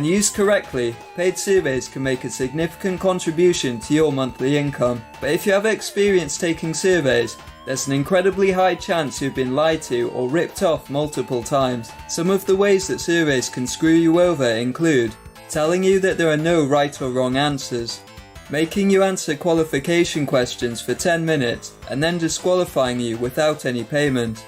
When used correctly, paid surveys can make a significant contribution to your monthly income. But if you have experience taking surveys, there's an incredibly high chance you've been lied to or ripped off multiple times. Some of the ways that surveys can screw you over include telling you that there are no right or wrong answers, making you answer qualification questions for 10 minutes and then disqualifying you without any payment,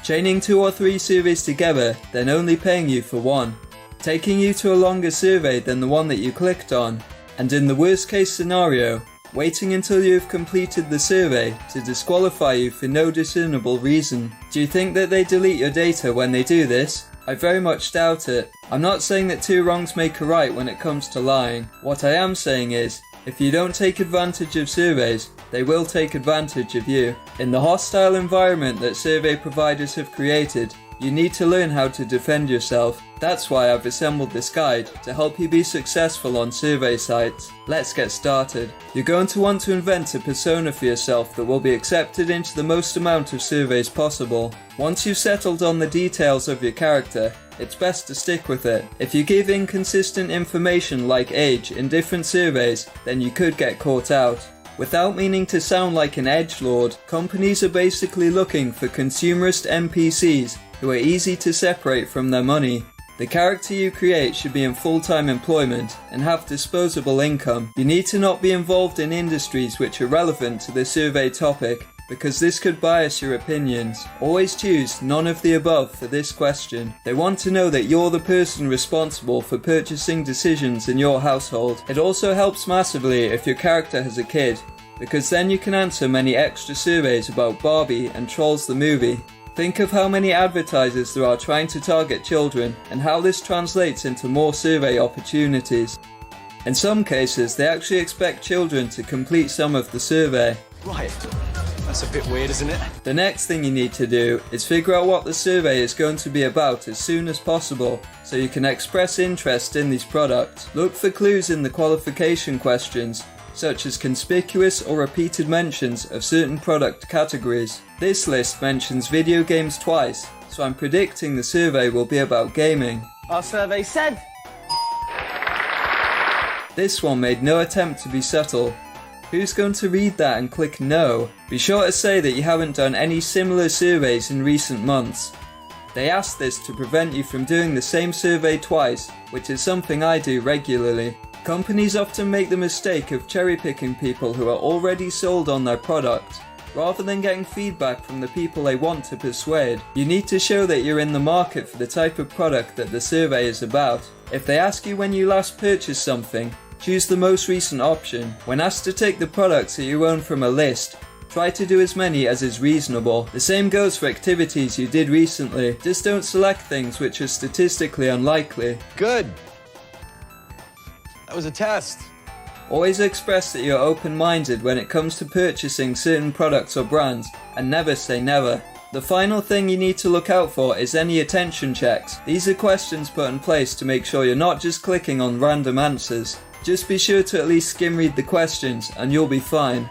chaining 2 or 3 surveys together then only paying you for one, taking you to a longer survey than the one that you clicked on, and in the worst case scenario, waiting until you have completed the survey to disqualify you for no discernible reason. Do you think that they delete your data when they do this? I very much doubt it. I'm not saying that 2 wrongs make a right when it comes to lying. What I am saying is, if you don't take advantage of surveys, they will take advantage of you. In the hostile environment that survey providers have created, you need to learn how to defend yourself. That's why I've assembled this guide to help you be successful on survey sites. Let's get started. You're going to want to invent a persona for yourself that will be accepted into the most amount of surveys possible. Once you've settled on the details of your character, it's best to stick with it. If you give inconsistent information like age in different surveys, then you could get caught out. Without meaning to sound like an edgelord, companies are basically looking for consumerist NPCs who are easy to separate from their money. The character you create should be in full-time employment and have disposable income. You need to not be involved in industries which are relevant to the survey topic, because this could bias your opinions. Always choose none of the above for this question. They want to know that you're the person responsible for purchasing decisions in your household. It also helps massively if your character has a kid, because then you can answer many extra surveys about Barbie and Trolls the movie. Think of how many advertisers there are trying to target children and how this translates into more survey opportunities. In some cases, they actually expect children to complete some of the survey. Right, that's a bit weird, isn't it? The next thing you need to do is figure out what the survey is going to be about as soon as possible, so you can express interest in these products. Look for clues in the qualification questions, such as conspicuous or repeated mentions of certain product categories. This list mentions video games twice, so I'm predicting the survey will be about gaming. Our survey said. This one made no attempt to be subtle. Who's going to read that and click no? Be sure to say that you haven't done any similar surveys in recent months. They asked this to prevent you from doing the same survey twice, which is something I do regularly. Companies often make the mistake of cherry-picking people who are already sold on their product, rather than getting feedback from the people they want to persuade. You need to show that you're in the market for the type of product that the survey is about. If they ask you when you last purchased something, choose the most recent option. When asked to take the products that you own from a list, try to do as many as is reasonable. The same goes for activities you did recently. Just don't select things which are statistically unlikely. Good. That was a test. Always express that you're open-minded when it comes to purchasing certain products or brands, and never say never. The final thing you need to look out for is any attention checks. These are questions put in place to make sure you're not just clicking on random answers. Just be sure to at least skim read the questions and you'll be fine.